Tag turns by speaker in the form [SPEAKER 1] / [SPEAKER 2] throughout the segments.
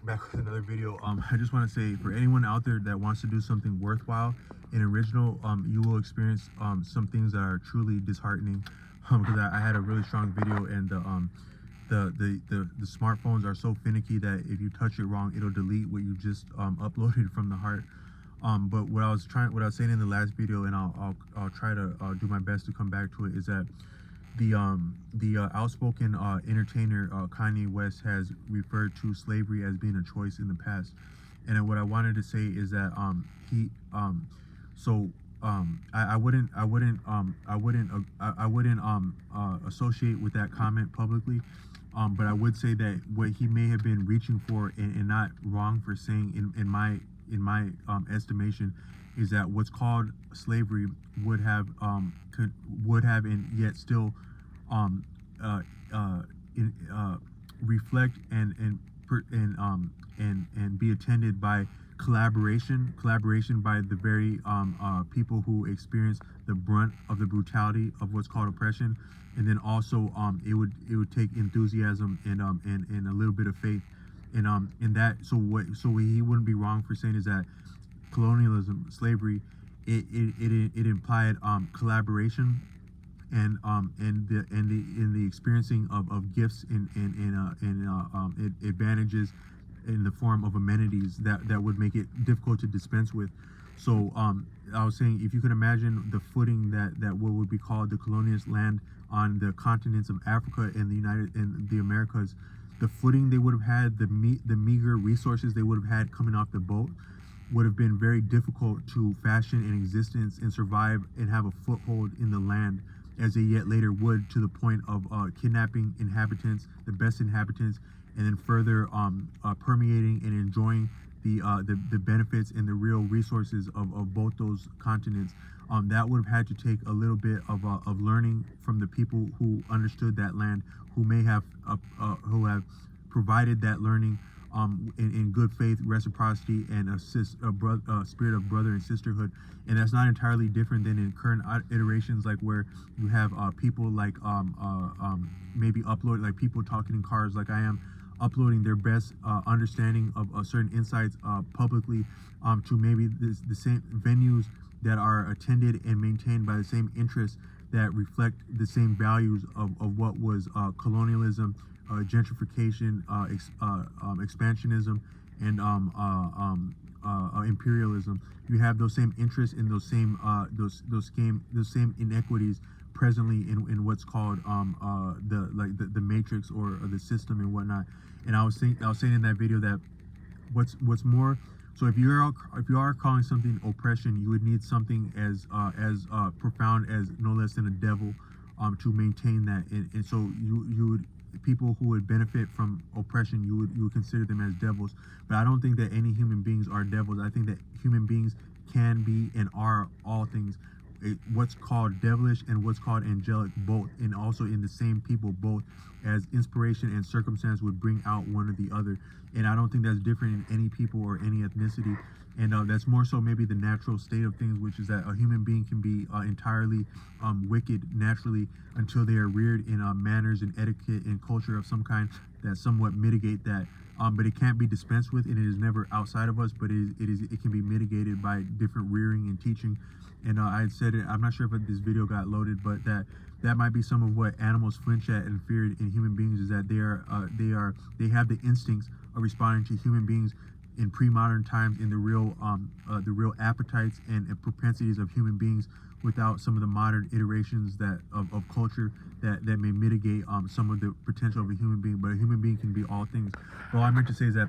[SPEAKER 1] Back with another video. I just want to say, for anyone out there that wants to do something worthwhile and original, you will experience some things that are truly disheartening. Because I had a really strong video, and the smartphones are so finicky that if you touch it wrong, it'll delete what you just uploaded from the heart. But what I was saying in the last video, and I'll try to do my best to come back to it, is that the outspoken entertainer Kanye West has referred to slavery as being a choice in the past. And then what I wanted to say is that he so I wouldn't associate with that comment publicly. But I would say that what he may have been reaching for, and not wrong for saying, in my estimation, is that what's called slavery would have and yet still um, uh, in, reflect and be attended by collaboration by the very people who experience the brunt of the brutality of what's called oppression. And then also it would take enthusiasm and a little bit of faith in that. So what he wouldn't be wrong for saying is that colonialism, slavery, it implied collaboration and the experiencing of gifts and advantages in the form of amenities that would make it difficult to dispense with. So I was saying, if you could imagine the footing that what would be called the colonialist land on the continents of Africa and the Americas, the footing they would have had, the meager resources they would have had coming off the boat, would have been very difficult to fashion an existence and survive and have a foothold in the land, as they yet later would, to the point of kidnapping inhabitants, the best inhabitants, and then further permeating and enjoying the benefits and the real resources of both those continents. That would have had to take a little bit of learning from the people who understood that land, who have provided that learning in good faith, reciprocity, and a spirit of brother and sisterhood. And that's not entirely different than in current iterations, like where you have people like maybe upload, like people talking in cars like I am, uploading their best understanding of certain insights publicly to maybe the same venues that are attended and maintained by the same interests that reflect the same values of what was colonialism, gentrification, expansionism, and imperialism. You have those same interests and those same inequities presently in what's called the matrix, or the system and whatnot. And I was saying in that video that what's more, so if you are calling something oppression, you would need something as profound as no less than a devil to maintain that. And so you would, people who would benefit from oppression, you would consider them as devils. But I don't think that any human beings are devils. I think that human beings can be and are all things. What's called devilish and what's called angelic, both, and also in the same people, both, as inspiration and circumstance would bring out one or the other. And I don't think that's different in any people or any ethnicity. And that's more so maybe the natural state of things, which is that a human being can be entirely wicked naturally until they are reared in manners and etiquette and culture of some kind that somewhat mitigate that. But it can't be dispensed with, and it is never outside of us. But it can be mitigated by different rearing and teaching. And I had said it, I'm not sure if this video got loaded, but that might be some of what animals flinch at and fear in human beings, is that they have the instincts of responding to human beings in pre-modern times, in the real appetites and propensities of human beings, without some of the modern iterations of culture that may mitigate some of the potential of a human being. But a human being can be all things. But all I meant to say is that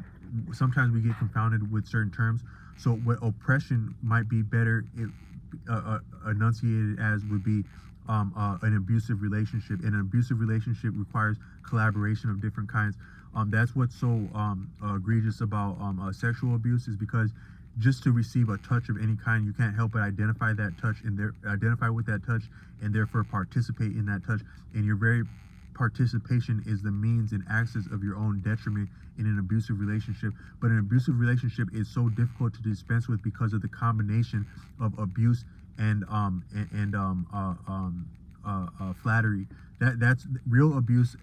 [SPEAKER 1] sometimes we get confounded with certain terms. So what oppression might be better enunciated as would be an abusive relationship. And an abusive relationship requires collaboration of different kinds. That's what's so egregious about sexual abuse, is because just to receive a touch of any kind, you can't help but identify that touch and identify with that touch, and therefore participate in that touch. And your very participation is the means and access of your own detriment in an abusive relationship. But an abusive relationship is so difficult to dispense with because of the combination of abuse and flattery. That's real abuse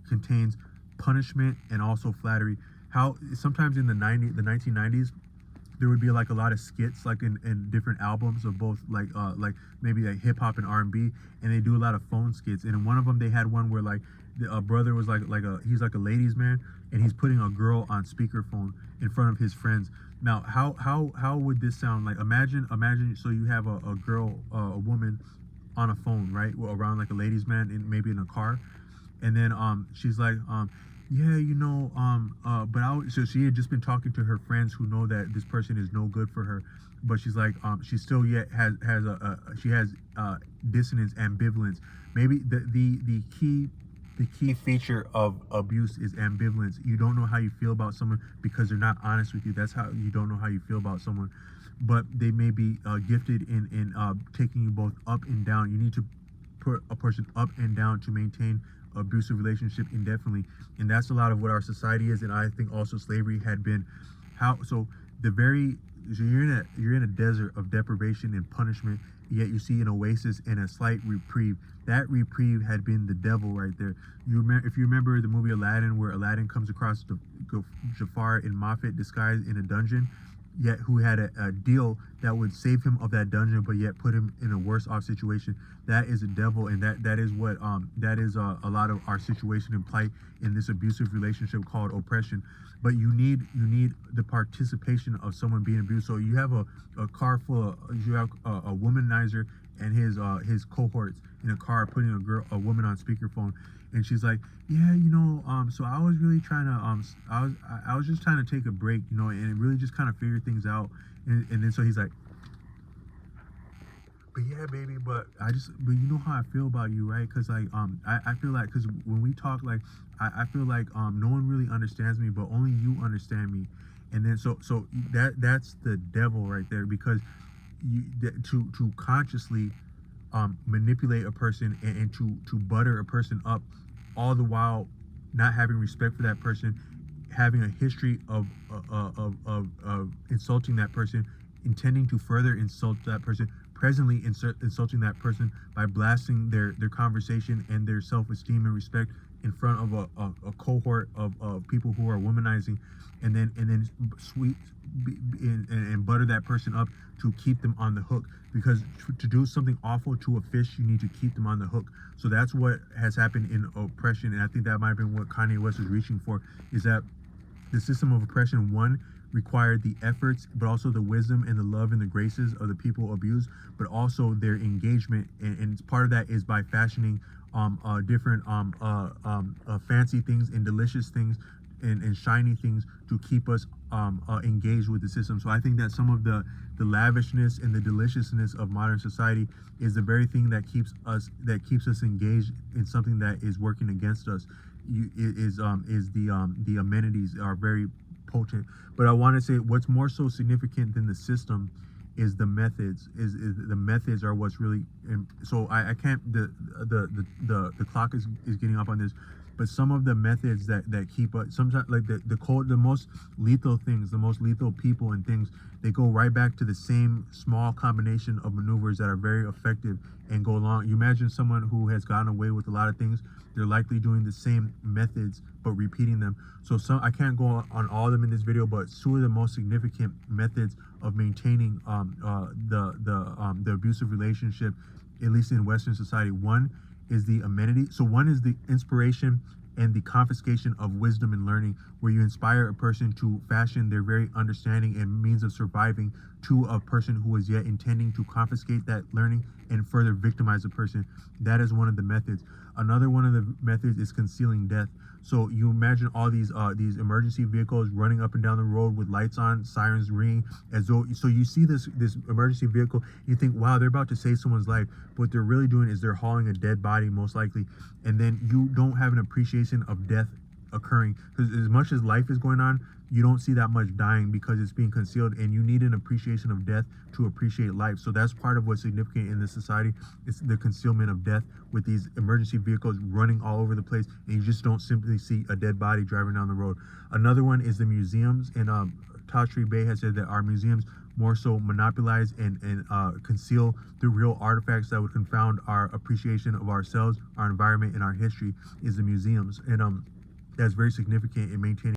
[SPEAKER 1] contains punishment and also flattery. How sometimes in the 1990s, there would be like a lot of skits like in different albums of both like maybe like hip hop and R&B, and they do a lot of phone skits. And in one of them, they had one where like a brother was he's like a ladies man, and he's putting a girl on speakerphone in front of his friends. Now, how would this sound? Like imagine so you have a girl, a woman on a phone, right? Well, around like a ladies man, in maybe in a car, and then she's like yeah, but so she had just been talking to her friends who know that this person is no good for her, but she's like she still yet has she has dissonance, ambivalence. Maybe the key feature of abuse is ambivalence. You don't know how you feel about someone because they're not honest with you. That's how you don't know how you feel about someone. But they may be gifted in taking you both up and down. You need to put a person up and down to maintain abusive relationship indefinitely, and that's a lot of what our society is. And I think also slavery had been you're in a desert of deprivation and punishment, yet you see an oasis and a slight reprieve. That reprieve had been the devil right there. If you remember the movie Aladdin, where Aladdin comes across Jafar and Moffat disguised in a dungeon, yet who had a deal that would save him of that dungeon, but yet put him in a worse off situation. That is a devil, and that is what that is a lot of our situation and plight in this abusive relationship called oppression. But you need the participation of someone being abused. So you have a car full of, you have a womanizer and his cohorts in a car putting a woman on speakerphone, and she's like, yeah, so I was really trying to I was just trying to take a break, and really just kind of figure things out. And then so he's like, but yeah, baby, but you know how I feel about you, right? Because like I feel like, because when we talk, like I feel like no one really understands me, but only you understand me. And then so that's the devil right there, because to consciously manipulate a person, and to butter a person up, all the while not having respect for that person, having a history of insulting that person, intending to further insult that person, presently insulting that person by blasting their conversation and their self-esteem and respect in front of a cohort of people who are womanizing, and then sweet and butter that person up to keep them on the hook. Because to do something awful to a fish, you need to keep them on the hook. So that's what has happened in oppression, and I think that might have been what Kanye West is reaching for, is that the system of oppression, one, required the efforts, but also the wisdom and the love and the graces of the people abused, but also their engagement. And part of that is by fashioning different fancy things and delicious things and shiny things to keep us engaged with the system. So I think that some of the lavishness and the deliciousness of modern society is the very thing that keeps us engaged in something that is working against us. The amenities are very potent. But I want to say what's more so significant than the system is the methods. Is the methods are what's really. And so I can't. The clock is getting up on this, but some of the methods that keep us, sometimes like the most lethal things, the most lethal people and things, they go right back to the same small combination of maneuvers that are very effective and go along. You imagine someone who has gotten away with a lot of things, they're likely doing the same methods but repeating them. So I can't go on all of them in this video, but two of the most significant methods of maintaining the abusive relationship, at least in Western society. One is the amenity. So one is the inspiration and the confiscation of wisdom and learning, where you inspire a person to fashion their very understanding and means of surviving to a person who is yet intending to confiscate that learning and further victimize a person. That is one of the methods. Another one of the methods is concealing death. So you imagine all these emergency vehicles running up and down the road with lights on, sirens ringing, as though, so you see this emergency vehicle, you think, wow, they're about to save someone's life. What they're really doing is they're hauling a dead body, most likely. And then you don't have an appreciation of death occurring, because as much as life is going on, you don't see that much dying because it's being concealed, and you need an appreciation of death to appreciate life. So that's part of what's significant in this society. It's the concealment of death with these emergency vehicles running all over the place, and you just don't simply see a dead body driving down the road. Another one is the museums, and Tashri Bey has said that our museums more so monopolize and conceal the real artifacts that would confound our appreciation of ourselves, our environment, and our history, is the museums. And that's very significant in maintaining